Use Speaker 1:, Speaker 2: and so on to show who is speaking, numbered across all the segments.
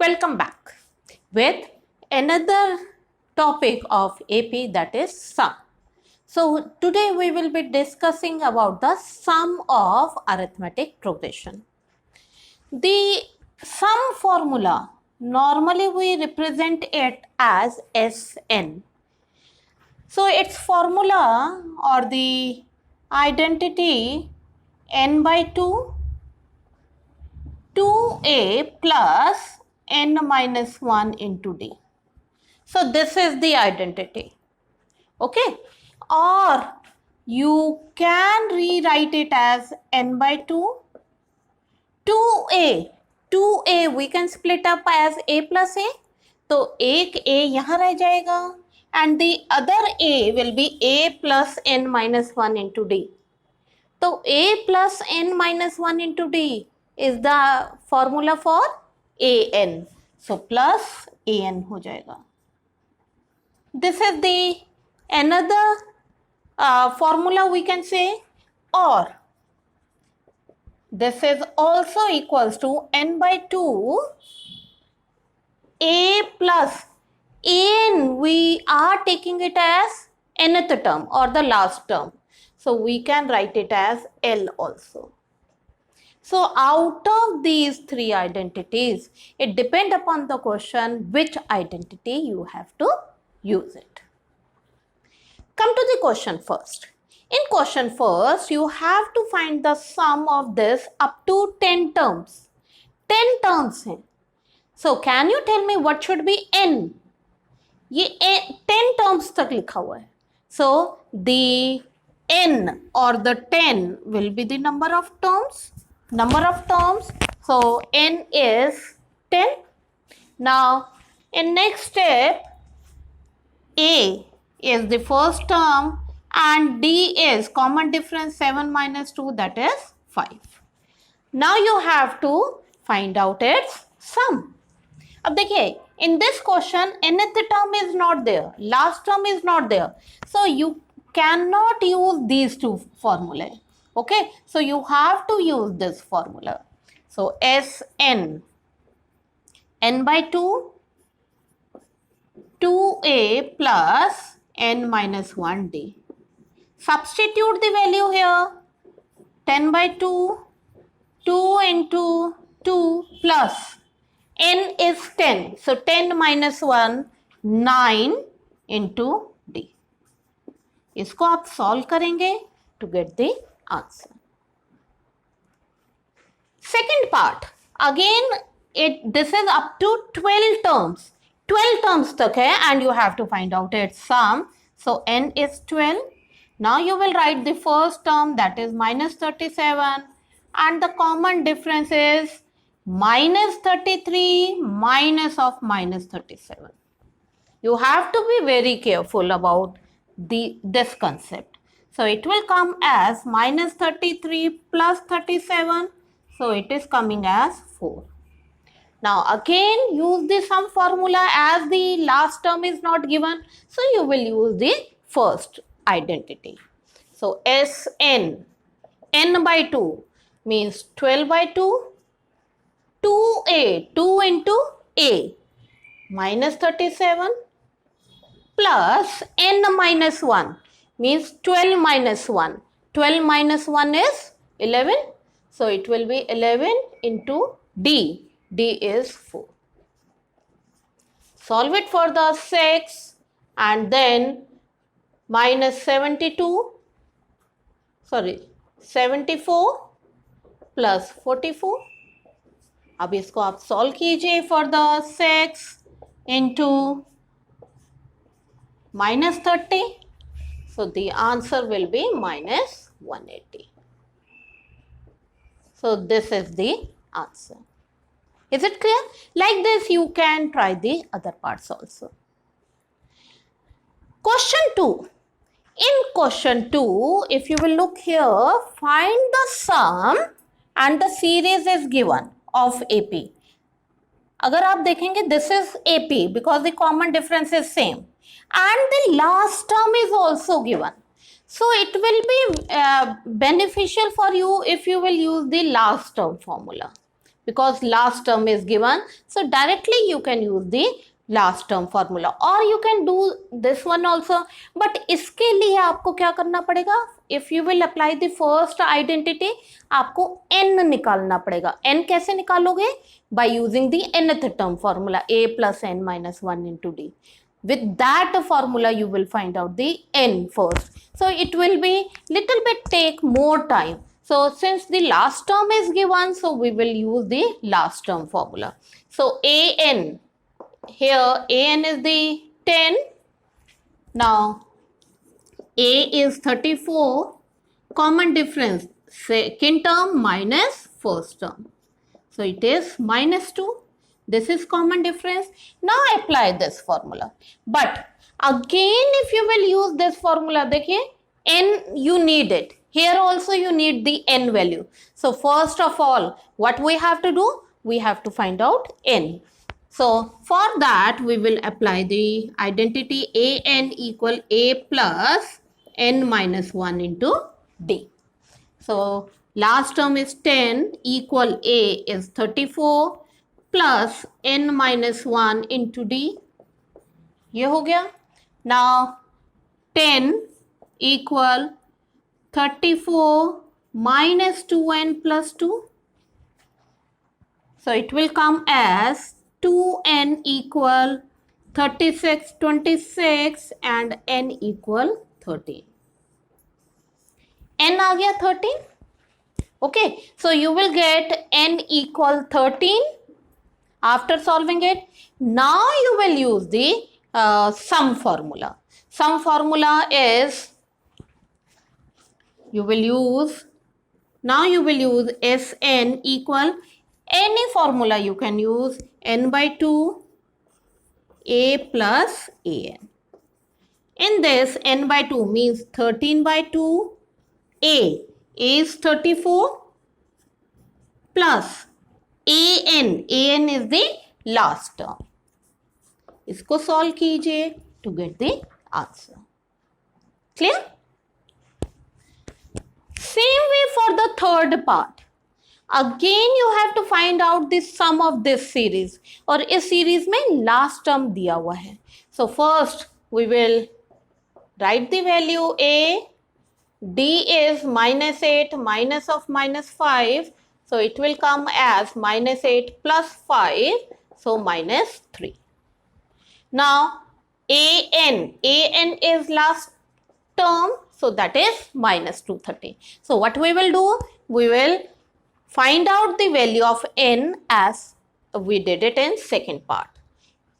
Speaker 1: Welcome back with another topic of AP, that is sum. So today we will be discussing about the sum of arithmetic progression. The sum formula, normally we represent it as Sn. So its formula or the identity n by 2, 2a plus n minus 1 into d. So this is the identity, okay? Or you can rewrite it as n by 2, 2a, 2a we can split up as a plus a, तो एक a यहाँ रह जाएगा and the other a will be a plus n minus 1 into d. तो a plus n minus 1 into d is the formula for an. So plus an हो जाएगा. This is the another formula we can say, or this is also equals to n by 2 a plus an, we are taking it as nth term or the last term, so we can write it as L also. So out of these three identities, it depends upon the question which identity you have to use it. Come to the question first. In question first, you have to find the sum of this up to 10 terms. 10 terms हैं. So can you tell me what should be n? ये 10 terms तक लिखा हुआ है. So the n or the 10 will be the number of terms. So n is 10. Now in next step, a is the first term and d is common difference 7 minus 2, that is 5. Now you have to find out its sum. अब देखिए, in this question nth term is not there, last term is not there, so you cannot use these two formulae. Okay, so you have to use this formula. So Sn, n by 2, 2a plus n minus 1d. Substitute the value here. 10 by 2, 2 into 2 plus n is 10. So 10 minus 1, 9 into d. इसको आप solve करेंगे to get the answer. Second part, again this is up to 12 terms. 12 terms तक है and you have to find out its sum. So n is 12. Now you will write the first term, that is minus 37, and the common difference is minus 33 minus of minus 37. You have to be very careful about this concept. So it will come as minus 33 plus 37. So it is coming as 4. Now again use the sum formula, as the last term is not given. So you will use the first identity. So Sn, n by 2 means 12 by 2, 2a, 2 into a, minus 37 plus n minus 1 means 12 minus 1. 12 minus 1 is 11. So it will be 11 into d. D is 4. Solve it for the 6 and then minus 74 plus 44. अब इसको आप solve कीजिए for the 6 into minus 30. So the answer will be minus 180. So this is the answer. Is it clear? Like this you can try the other parts also. Question 2. In question 2, if you will look here, find the sum and the series is given of AP. अगर आप देखेंगे, this is AP because the common difference is same and the last term is also given. So it will be beneficial for you if you will use the last term formula, because last term is given. So directly you can use the last term formula, or you can do this one also. But इसके लिए आपको क्या करना पड़ेगा? If you will apply the first identity, आपको n निकालना पड़ेगा. n कैसे निकालोगे? By using the nth term formula, a plus n minus 1 into d. With that formula you will find out the n first. So it will be little bit take more time. So since the last term is given, so we will use the last term formula. So an, here an is the 10. Now a is 34, common difference, second term minus first term. So it is minus 2. This is common difference. Now apply this formula. But again, if you will use this formula, देखिए n you need it. Here also you need the n value. So first of all, what we have to do? We have to find out n. So for that, we will apply the identity an equal a plus n minus 1 into d. So last term is 10 equal a is 34 plus n minus 1 into d. ये हो गया. Now 10 equal 34 minus 2n plus 2. So it will come as 2n equal 36, 26 and n equal 13. n आ गया 13. Okay, so you will get n equal 13 after solving it. Now you will use the sum formula. Sum formula is, you will use Sn equal, any formula you can use, n by 2 a plus an. In this, n by 2 means 13 by 2 a is 34 plus an is the last term. इसको solve कीजिए to get the answer. Clear? Same way for the third part. Again you have to find out the sum of this series. और इस series में last term दिया हुआ है. So first we will write the value a. D is minus 8 minus of minus 5. So it will come as minus 8 plus 5. So minus 3. Now an is last term. So that is minus 230. So what we will do? We will find out the value of n as we did it in second part.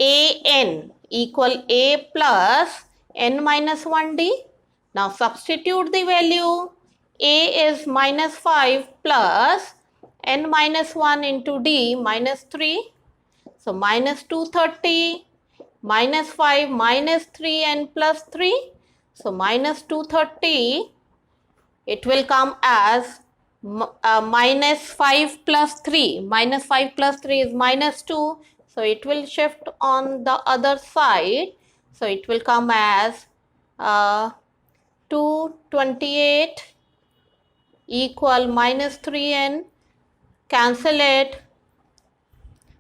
Speaker 1: An equal a plus n minus 1d. Now substitute the value. A is minus 5 plus n minus 1 into d minus 3. So minus 230 minus 5 minus 3 n plus 3. So minus 230, it will come as minus 5 plus 3. Minus 5 plus 3 is minus 2. So it will shift on the other side. So it will come as 228 equal minus 3n. Cancel it.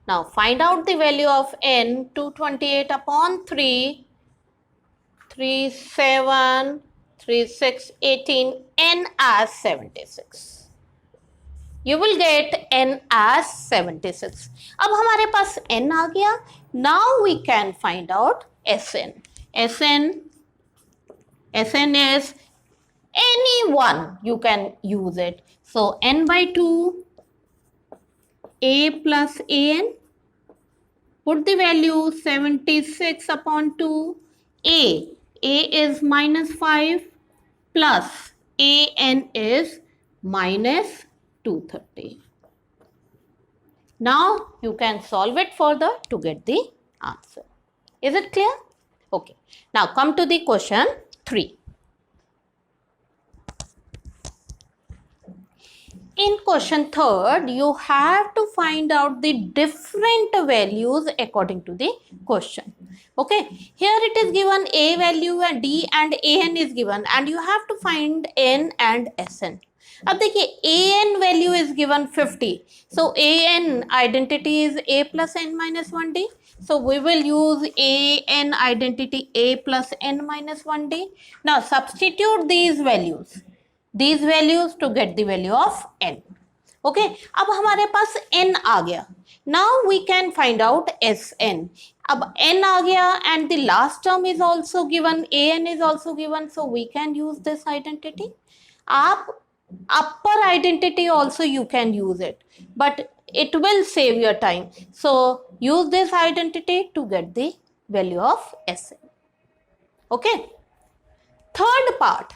Speaker 1: Now find out the value of n. 228 upon 3. 3, 7, 3, 6, 18. N as 76. You will get n as 76. अब हमारे पास n आ गया. Now we can find out Sn. Sn is any one, you can use it. So n by 2 a plus an. Put the value 76 upon 2. A is minus 5 plus an is minus 230. Now you can solve it further to get the answer. Is it clear? Okay. Now come to the question 3. In question 3rd, you have to find out the different values according to the question. Okay, here it is given a value and d and an is given, and you have to find n and Sn. अब देखिए an value is given 50, so an identity is a plus n minus 1d, so we will use an identity a plus n minus 1d. Now substitute these values to get the value of n. Okay अब हमारे पास n आ गया, now we can find out Sn. अब n आ गया and the last term is also given, an is also given, so we can use this identity. आप upper identity also you can use it, but it will save your time, so use this identity to get the value of Sn. Okay, third part.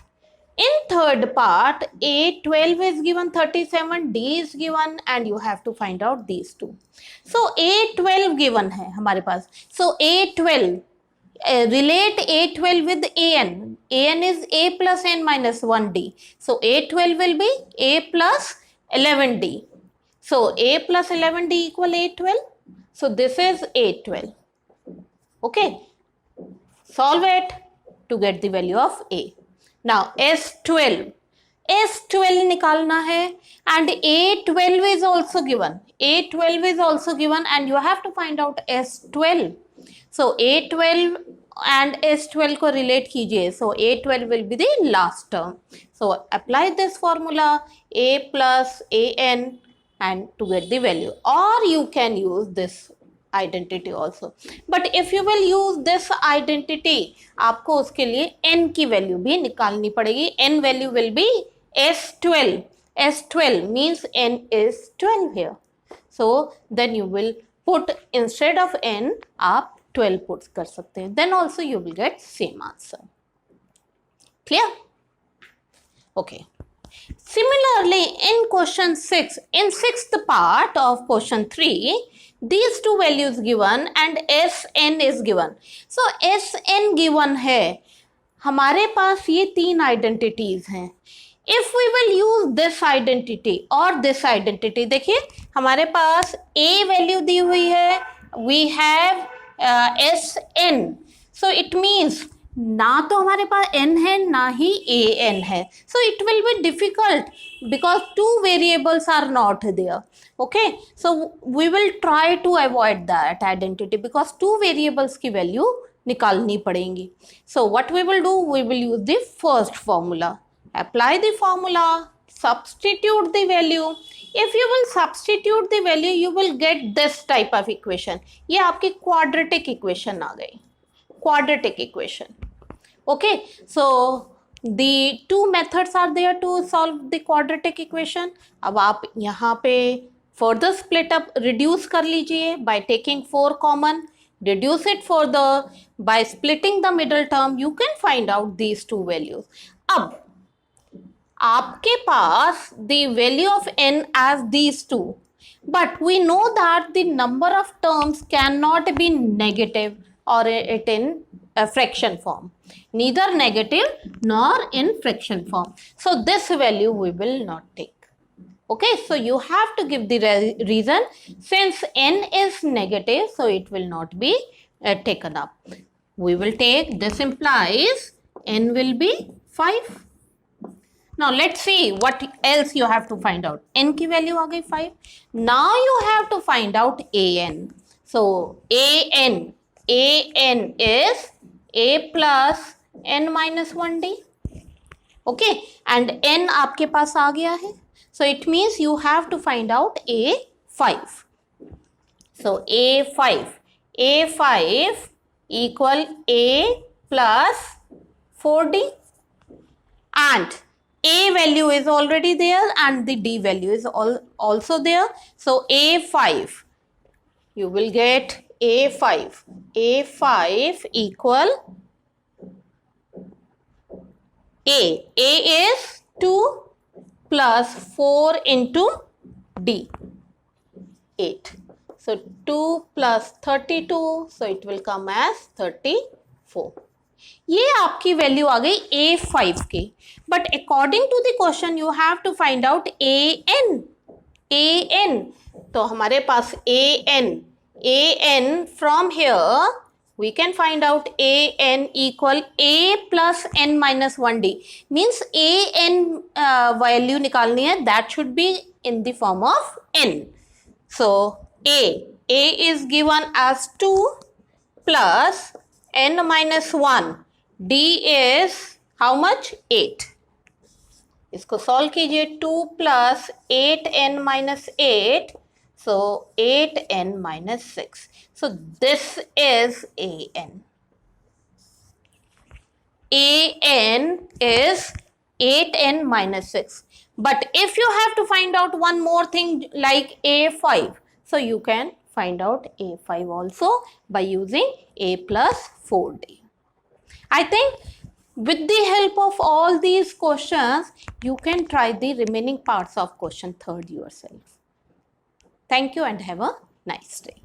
Speaker 1: In third part, A12 is given 37, D is given, and you have to find out these two. So A12 given है हमारे पास. So A12, relate A12 with AN. AN is A plus N minus 1D. So A12 will be A plus 11D. So A plus 11D equal A12. So this is A12. Okay. Solve it to get the value of A. Now S12 निकालना है and A12 is also given. A12 is also given and you have to find out S12. So A12 and S12 को relate कीजिए. So A12 will be the last term. So apply this formula A plus AN and to get the value, or you can use this identity also, but if you will use this identity आपको उसके लिए n की value भी निकालनी पड़ेगी. n value will be S12. S12 means n is 12 here, so then you will put instead of n आप 12 put कर सकते हैं, then also you will get same answer. Clear? Okay. Similarly, in question 6, in sixth part of question 3, these two values given and Sn is given. So Sn given है, हमारे पास ये तीन identities हैं. If we will use this identity or this identity, देखिए हमारे पास A value दी हुई है, we have Sn, so it means ना तो हमारे पास n है ना ही an है, so it will be difficult because two variables are not there. Okay, so we will try to avoid that identity because two variables की value निकालनी पड़ेंगी. So what we will do, we will use the first formula. Apply the formula, substitute the value. If you will substitute the value, you will get this type of equation. ये आपकी quadratic equation आ गई, quadratic equation. Okay, so the two methods are there to solve the quadratic equation. अब आप यहाँ पे further split up, reduce कर लीजिए by taking 4 common, reduce it further by splitting the middle term. You can find out these two values. अब आपके पास the value of n as these two, but we know that the number of terms cannot be negative or it in a fraction form, neither negative nor in fraction form. So this value we will not take. Okay, so you have to give the reason. Since n is negative, so it will not be taken up. We will take, this implies n will be 5. Now let's see what else you have to find out. N की value आ गई 5. Now you have to find out an. So an is a plus n minus 1d. Okay, and n आपके पास आ गया है. So it means you have to find out a5. So a5 equal a plus 4d, and a value is already there and the d value is also there. So a5, you will get a5 equal a is 2 plus 4 into d, 8. So 2 plus 32, so it will come as 34. ये आपकी value आ गई a5 की, but according to the question you have to find out an. तो हमारे पास an from here we can find out an equal a plus n minus 1d. Means an value nikalni hai, that should be in the form of n. So a is given as 2 plus n minus 1. d is how much? 8. इसको solve कीजिए 2 plus 8n minus 8, so 8n minus 6. So this is an. An is 8n minus 6. But if you have to find out one more thing like a5, so you can find out a5 also by using a plus 4d. I think with the help of all these questions, you can try the remaining parts of question 3rd yourself. Thank you and have a nice day.